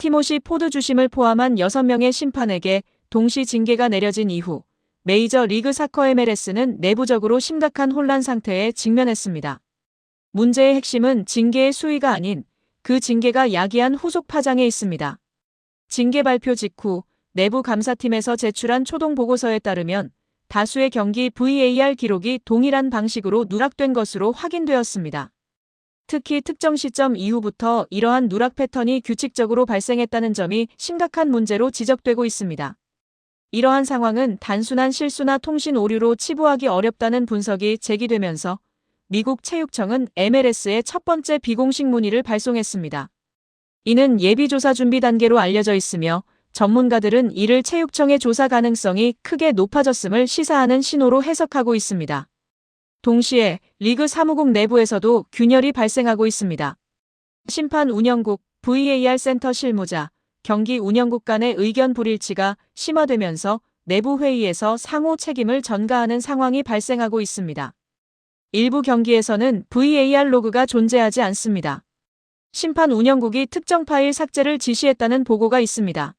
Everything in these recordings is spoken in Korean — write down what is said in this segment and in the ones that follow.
티모시 포드 주심을 포함한 6명의 심판에게 동시 징계가 내려진 이후 메이저 리그 사커 MLS는 내부적으로 심각한 혼란 상태에 직면했습니다. 문제의 핵심은 징계의 수위가 아닌 그 징계가 야기한 후속 파장에 있습니다. 징계 발표 직후 내부 감사팀에서 제출한 초동 보고서에 따르면 다수의 경기 VAR 기록이 동일한 방식으로 누락된 것으로 확인되었습니다. 특히 특정 시점 이후부터 이러한 누락 패턴이 규칙적으로 발생했다는 점이 심각한 문제로 지적되고 있습니다. 이러한 상황은 단순한 실수나 통신 오류로 치부하기 어렵다는 분석이 제기되면서 미국 체육청은 MLS에 첫 번째 비공식 문의를 발송했습니다. 이는 예비조사 준비 단계로 알려져 있으며 전문가들은 이를 체육청의 조사 가능성이 크게 높아졌음을 시사하는 신호로 해석하고 있습니다. 동시에 리그 사무국 내부에서도 균열이 발생하고 있습니다. 심판 운영국, VAR 센터 실무자, 경기 운영국 간의 의견 불일치가 심화되면서 내부 회의에서 상호 책임을 전가하는 상황이 발생하고 있습니다. 일부 경기에서는 VAR 로그가 존재하지 않습니다. 심판 운영국이 특정 파일 삭제를 지시했다는 보고가 있습니다.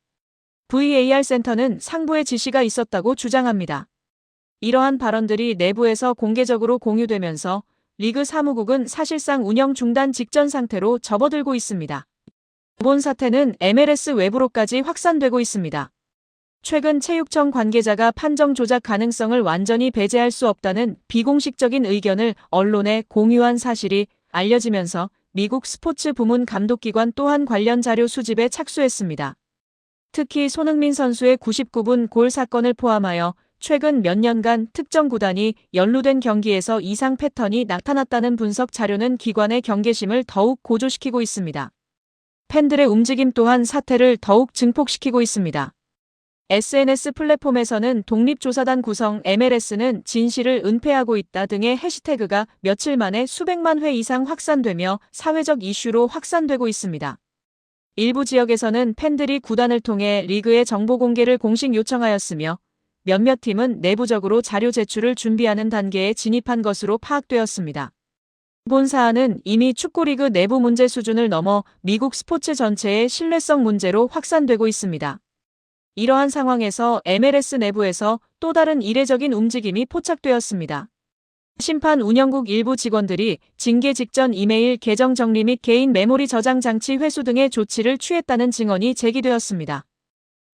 VAR 센터는 상부의 지시가 있었다고 주장합니다. 이러한 발언들이 내부에서 공개적으로 공유되면서 리그 사무국은 사실상 운영 중단 직전 상태로 접어들고 있습니다. 이번 사태는 MLS 외부로까지 확산되고 있습니다. 최근 체육청 관계자가 판정 조작 가능성을 완전히 배제할 수 없다는 비공식적인 의견을 언론에 공유한 사실이 알려지면서 미국 스포츠 부문 감독기관 또한 관련 자료 수집에 착수했습니다. 특히 손흥민 선수의 99분 골 사건을 포함하여 최근 몇 년간 특정 구단이 연루된 경기에서 이상 패턴이 나타났다는 분석 자료는 기관의 경계심을 더욱 고조시키고 있습니다. 팬들의 움직임 또한 사태를 더욱 증폭시키고 있습니다. SNS 플랫폼에서는 독립조사단 구성 MLS는 진실을 은폐하고 있다 등의 해시태그가 며칠 만에 수백만 회 이상 확산되며 사회적 이슈로 확산되고 있습니다. 일부 지역에서는 팬들이 구단을 통해 리그의 정보 공개를 공식 요청하였으며 몇몇 팀은 내부적으로 자료 제출을 준비하는 단계에 진입한 것으로 파악되었습니다. 본 사안은 이미 축구리그 내부 문제 수준을 넘어 미국 스포츠 전체의 신뢰성 문제로 확산되고 있습니다. 이러한 상황에서 MLS 내부에서 또 다른 이례적인 움직임이 포착되었습니다. 심판 운영국 일부 직원들이 징계 직전 이메일 계정 정리 및 개인 메모리 저장 장치 회수 등의 조치를 취했다는 증언이 제기되었습니다.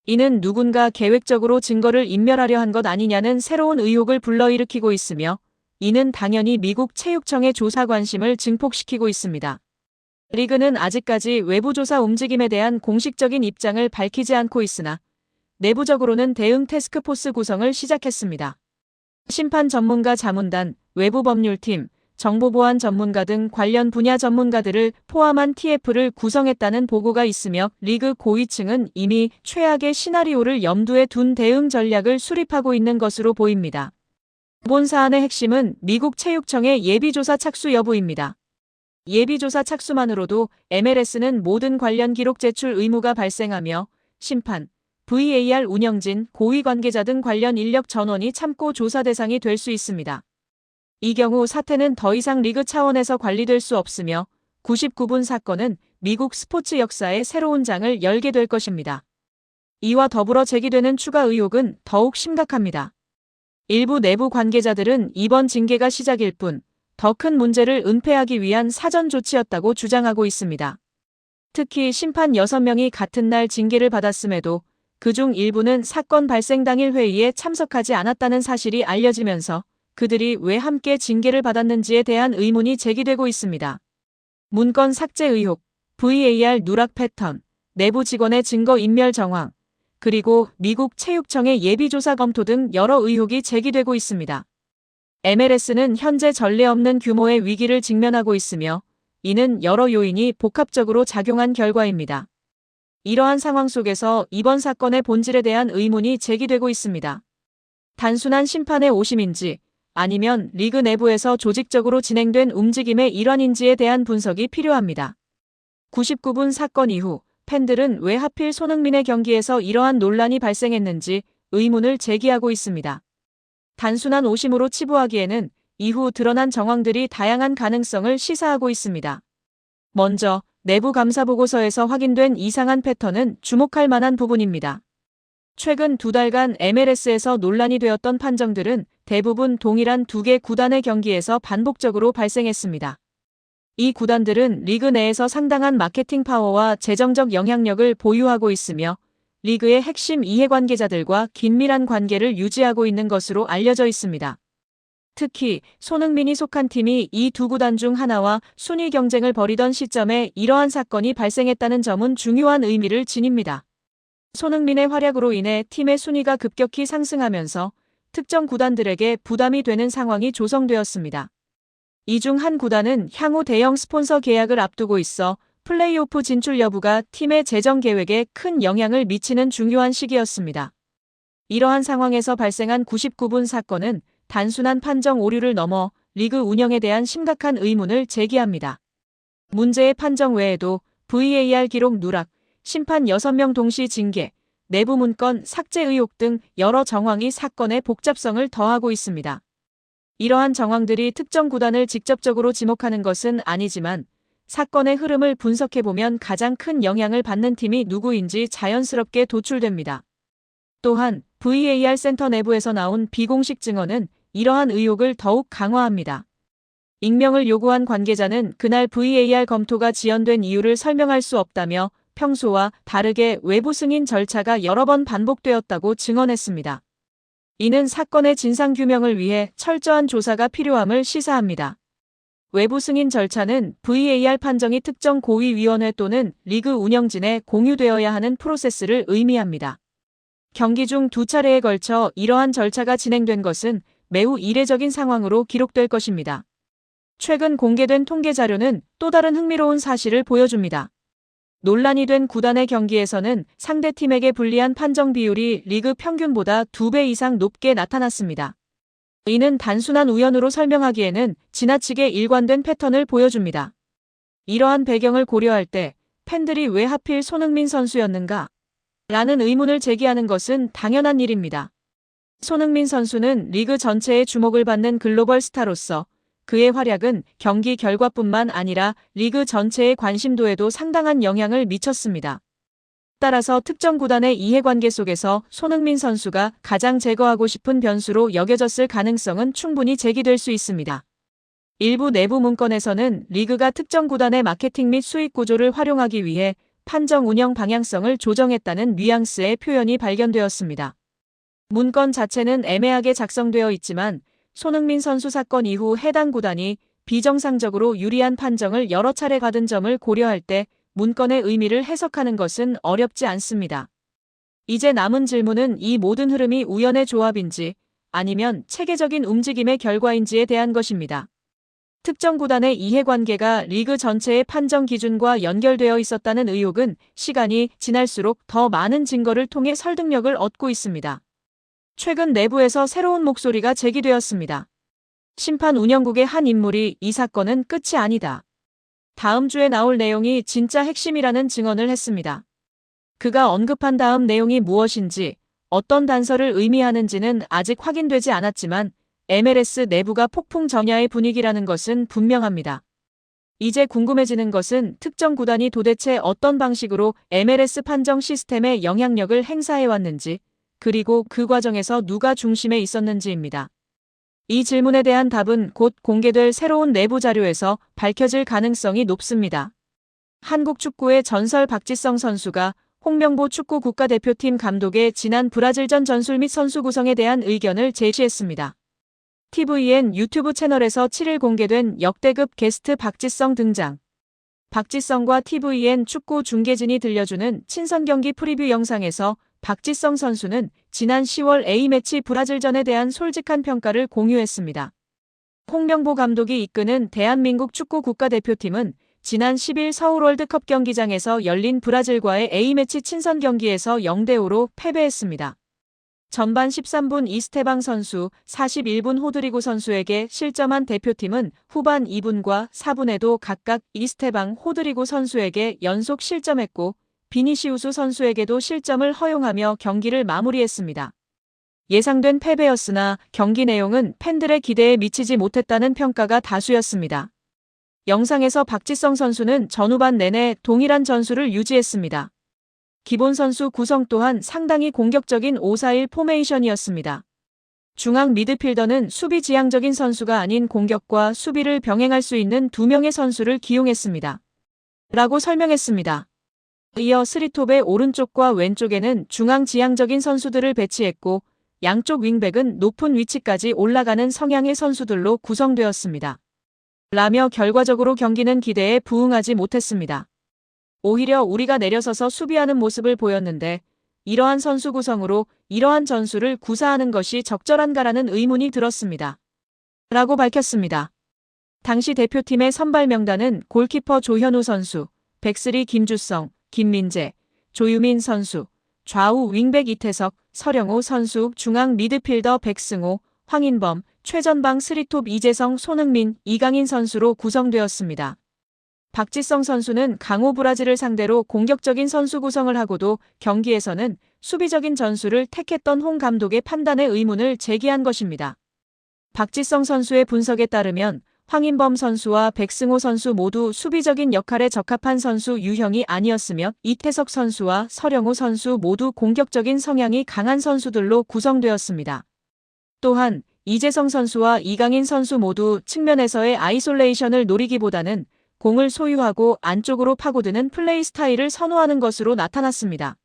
이는 누군가 계획적으로 증거를 인멸하려 한 것 아니냐는 새로운 의혹을 불러일으키고 있으며 이는 당연히 미국 체육청의 조사 관심을 증폭시키고 있습니다. 리그는 아직까지 외부 조사 움직임에 대한 공식적인 입장을 밝히지 않고 있으나 내부적으로는 대응 태스크포스 구성을 시작했습니다. 심판 전문가 자문단, 외부 법률팀, 정보보안 전문가 등 관련 분야 전문가들을 포함한 TF를 구성했다는 보고가 있으며 리그 고위층은 이미 최악의 시나리오를 염두에 둔 대응 전략을 수립하고 있는 것으로 보입니다. 본 사안의 핵심은 미국 체육청의 예비조사 착수 여부입니다. 예비조사 착수만으로도 MLS는 모든 관련 기록 제출 의무가 발생하며 심판, VAR 운영진, 고위 관계자 등 관련 인력 전원이 참고 조사 대상이 될 수 있습니다. 이 경우 사태는 더 이상 리그 차원에서 관리될 수 없으며 99분 사건은 미국 스포츠 역사의 새로운 장을 열게 될 것입니다. 이와 더불어 제기되는 추가 의혹은 더욱 심각합니다. 일부 내부 관계자들은 이번 징계가 시작일 뿐 더 큰 문제를 은폐하기 위한 사전 조치였다고 주장하고 있습니다. 특히 심판 6명이 같은 날 징계를 받았음에도 그중 일부는 사건 발생 당일 회의에 참석하지 않았다는 사실이 알려지면서 그들이 왜 함께 징계를 받았는지에 대한 의문이 제기되고 있습니다. 문건 삭제 의혹, VAR 누락 패턴, 내부 직원의 증거 인멸 정황, 그리고 미국 체육청의 예비조사 검토 등 여러 의혹이 제기되고 있습니다. MLS는 현재 전례 없는 규모의 위기를 직면하고 있으며 이는 여러 요인이 복합적으로 작용한 결과입니다. 이러한 상황 속에서 이번 사건의 본질에 대한 의문이 제기되고 있습니다. 단순한 심판의 오심인지 아니면 리그 내부에서 조직적으로 진행된 움직임의 일환인지에 대한 분석이 필요합니다. 99분 사건 이후 팬들은 왜 하필 손흥민의 경기에서 이러한 논란이 발생했는지 의문을 제기하고 있습니다. 단순한 오심으로 치부하기에는 이후 드러난 정황들이 다양한 가능성을 시사하고 있습니다. 먼저 내부 감사 보고서에서 확인된 이상한 패턴은 주목할 만한 부분입니다. 최근 2달간 MLS에서 논란이 되었던 판정들은 대부분 동일한 2개 구단의 경기에서 반복적으로 발생했습니다. 이 구단들은 리그 내에서 상당한 마케팅 파워와 재정적 영향력을 보유하고 있으며 리그의 핵심 이해관계자들과 긴밀한 관계를 유지하고 있는 것으로 알려져 있습니다. 특히 손흥민이 속한 팀이 이 2구단 중 하나와 순위 경쟁을 벌이던 시점에 이러한 사건이 발생했다는 점은 중요한 의미를 지닙니다. 손흥민의 활약으로 인해 팀의 순위가 급격히 상승하면서 특정 구단들에게 부담이 되는 상황이 조성되었습니다. 이 중 한 구단은 향후 대형 스폰서 계약을 앞두고 있어 플레이오프 진출 여부가 팀의 재정 계획에 큰 영향을 미치는 중요한 시기였습니다. 이러한 상황에서 발생한 99분 사건은 단순한 판정 오류를 넘어 리그 운영에 대한 심각한 의문을 제기합니다. 문제의 판정 외에도 VAR 기록 누락, 심판 6명 동시 징계, 내부 문건 삭제 의혹 등 여러 정황이 사건의 복잡성을 더하고 있습니다. 이러한 정황들이 특정 구단을 직접적으로 지목하는 것은 아니지만 사건의 흐름을 분석해보면 가장 큰 영향을 받는 팀이 누구인지 자연스럽게 도출됩니다. 또한 VAR 센터 내부에서 나온 비공식 증언은 이러한 의혹을 더욱 강화합니다. 익명을 요구한 관계자는 그날 VAR 검토가 지연된 이유를 설명할 수 없다며 평소와 다르게 외부 승인 절차가 여러 번 반복되었다고 증언했습니다. 이는 사건의 진상규명을 위해 철저한 조사가 필요함을 시사합니다. 외부 승인 절차는 VAR 판정이 특정 고위위원회 또는 리그 운영진에 공유되어야 하는 프로세스를 의미합니다. 경기 중 2차례에 걸쳐 이러한 절차가 진행된 것은 매우 이례적인 상황으로 기록될 것입니다. 최근 공개된 통계 자료는 또 다른 흥미로운 사실을 보여줍니다. 논란이 된 구단의 경기에서는 상대팀에게 불리한 판정 비율이 리그 평균보다 2배 이상 높게 나타났습니다. 이는 단순한 우연으로 설명하기에는 지나치게 일관된 패턴을 보여줍니다. 이러한 배경을 고려할 때 팬들이 왜 하필 손흥민 선수였는가? 라는 의문을 제기하는 것은 당연한 일입니다. 손흥민 선수는 리그 전체의 주목을 받는 글로벌 스타로서 그의 활약은 경기 결과뿐만 아니라 리그 전체의 관심도에도 상당한 영향을 미쳤습니다. 따라서 특정 구단의 이해관계 속에서 손흥민 선수가 가장 제거하고 싶은 변수로 여겨졌을 가능성은 충분히 제기될 수 있습니다. 일부 내부 문건에서는 리그가 특정 구단의 마케팅 및 수익 구조를 활용하기 위해 판정 운영 방향성을 조정했다는 뉘앙스의 표현이 발견되었습니다. 문건 자체는 애매하게 작성되어 있지만 손흥민 선수 사건 이후 해당 구단이 비정상적으로 유리한 판정을 여러 차례 받은 점을 고려할 때 문건의 의미를 해석하는 것은 어렵지 않습니다. 이제 남은 질문은 이 모든 흐름이 우연의 조합인지 아니면 체계적인 움직임의 결과인지에 대한 것입니다. 특정 구단의 이해관계가 리그 전체의 판정 기준과 연결되어 있었다는 의혹은 시간이 지날수록 더 많은 증거를 통해 설득력을 얻고 있습니다. 최근 내부에서 새로운 목소리가 제기되었습니다. 심판 운영국의 한 인물이 이 사건은 끝이 아니다. 다음 주에 나올 내용이 진짜 핵심이라는 증언을 했습니다. 그가 언급한 다음 내용이 무엇인지, 어떤 단서를 의미하는지는 아직 확인되지 않았지만 MLS 내부가 폭풍 전야의 분위기라는 것은 분명합니다. 이제 궁금해지는 것은 특정 구단이 도대체 어떤 방식으로 MLS 판정 시스템에 영향력을 행사해왔는지, 그리고 그 과정에서 누가 중심에 있었는지입니다. 이 질문에 대한 답은 곧 공개될 새로운 내부 자료에서 밝혀질 가능성이 높습니다. 한국 축구의 전설 박지성 선수가 홍명보 축구 국가대표팀 감독의 지난 브라질전 전술 및 선수 구성에 대한 의견을 제시했습니다. TVN 유튜브 채널에서 7일 공개된 역대급 게스트 박지성 등장. 박지성과 TVN 축구 중계진이 들려주는 친선 경기 프리뷰 영상에서 박지성 선수는 지난 10월 A매치 브라질전에 대한 솔직한 평가를 공유했습니다. 홍명보 감독이 이끄는 대한민국 축구 국가대표팀은 지난 10일 서울 월드컵 경기장에서 열린 브라질과의 A매치 친선 경기에서 0대5로 패배했습니다. 전반 13분 이스테방 선수, 41분 호드리고 선수에게 실점한 대표팀은 후반 2분과 4분에도 각각 이스테방, 호드리고 선수에게 연속 실점했고 비니시우스 선수에게도 실점을 허용하며 경기를 마무리했습니다. 예상된 패배였으나 경기 내용은 팬들의 기대에 미치지 못했다는 평가가 다수였습니다. 영상에서 박지성 선수는 전후반 내내 동일한 전술을 유지했습니다. 기본 선수 구성 또한 상당히 공격적인 5-4-1 포메이션이었습니다. 중앙 미드필더는 수비 지향적인 선수가 아닌 공격과 수비를 병행할 수 있는 2명의 선수를 기용했습니다. 라고 설명했습니다. 이어 3톱의 오른쪽과 왼쪽에는 중앙 지향적인 선수들을 배치했고 양쪽 윙백은 높은 위치까지 올라가는 성향의 선수들로 구성되었습니다. 라며 결과적으로 경기는 기대에 부응하지 못했습니다. 오히려 우리가 내려서서 수비하는 모습을 보였는데 이러한 선수 구성으로 이러한 전술을 구사하는 것이 적절한가라는 의문이 들었습니다. 라고 밝혔습니다. 당시 대표팀의 선발 명단은 골키퍼 조현우 선수, 백스리 김주성, 김민재, 조유민 선수, 좌우 윙백 이태석, 서령호 선수, 중앙 미드필더 백승호, 황인범, 최전방 3톱 이재성, 손흥민, 이강인 선수로 구성되었습니다. 박지성 선수는 강호 브라질을 상대로 공격적인 선수 구성을 하고도 경기에서는 수비적인 전술을 택했던 홍 감독의 판단에 의문을 제기한 것입니다. 박지성 선수의 분석에 따르면 황인범 선수와 백승호 선수 모두 수비적인 역할에 적합한 선수 유형이 아니었으며 이태석 선수와 서령호 선수 모두 공격적인 성향이 강한 선수들로 구성되었습니다. 또한 이재성 선수와 이강인 선수 모두 측면에서의 아이솔레이션을 노리기보다는 공을 소유하고 안쪽으로 파고드는 플레이 스타일을 선호하는 것으로 나타났습니다.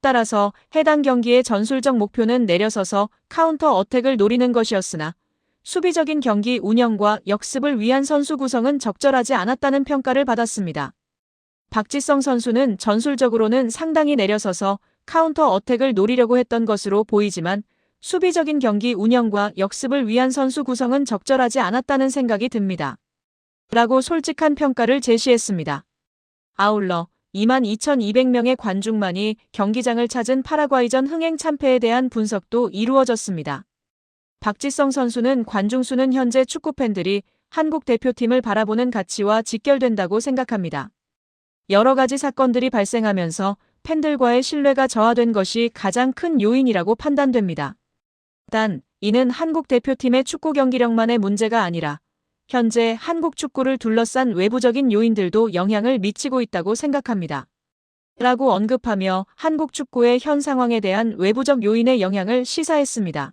따라서 해당 경기의 전술적 목표는 내려서서 카운터 어택을 노리는 것이었으나 수비적인 경기 운영과 역습을 위한 선수 구성은 적절하지 않았다는 평가를 받았습니다. 박지성 선수는 전술적으로는 상당히 내려서서 카운터 어택을 노리려고 했던 것으로 보이지만 수비적인 경기 운영과 역습을 위한 선수 구성은 적절하지 않았다는 생각이 듭니다. 라고 솔직한 평가를 제시했습니다. 아울러 22,200명의 관중만이 경기장을 찾은 파라과이전 흥행 참패에 대한 분석도 이루어졌습니다. 박지성 선수는 관중수는 현재 축구팬들이 한국 대표팀을 바라보는 가치와 직결된다고 생각합니다. 여러 가지 사건들이 발생하면서 팬들과의 신뢰가 저하된 것이 가장 큰 요인이라고 판단됩니다. 단, 이는 한국 대표팀의 축구 경기력만의 문제가 아니라 현재 한국 축구를 둘러싼 외부적인 요인들도 영향을 미치고 있다고 생각합니다. 라고 언급하며 한국 축구의 현 상황에 대한 외부적 요인의 영향을 시사했습니다.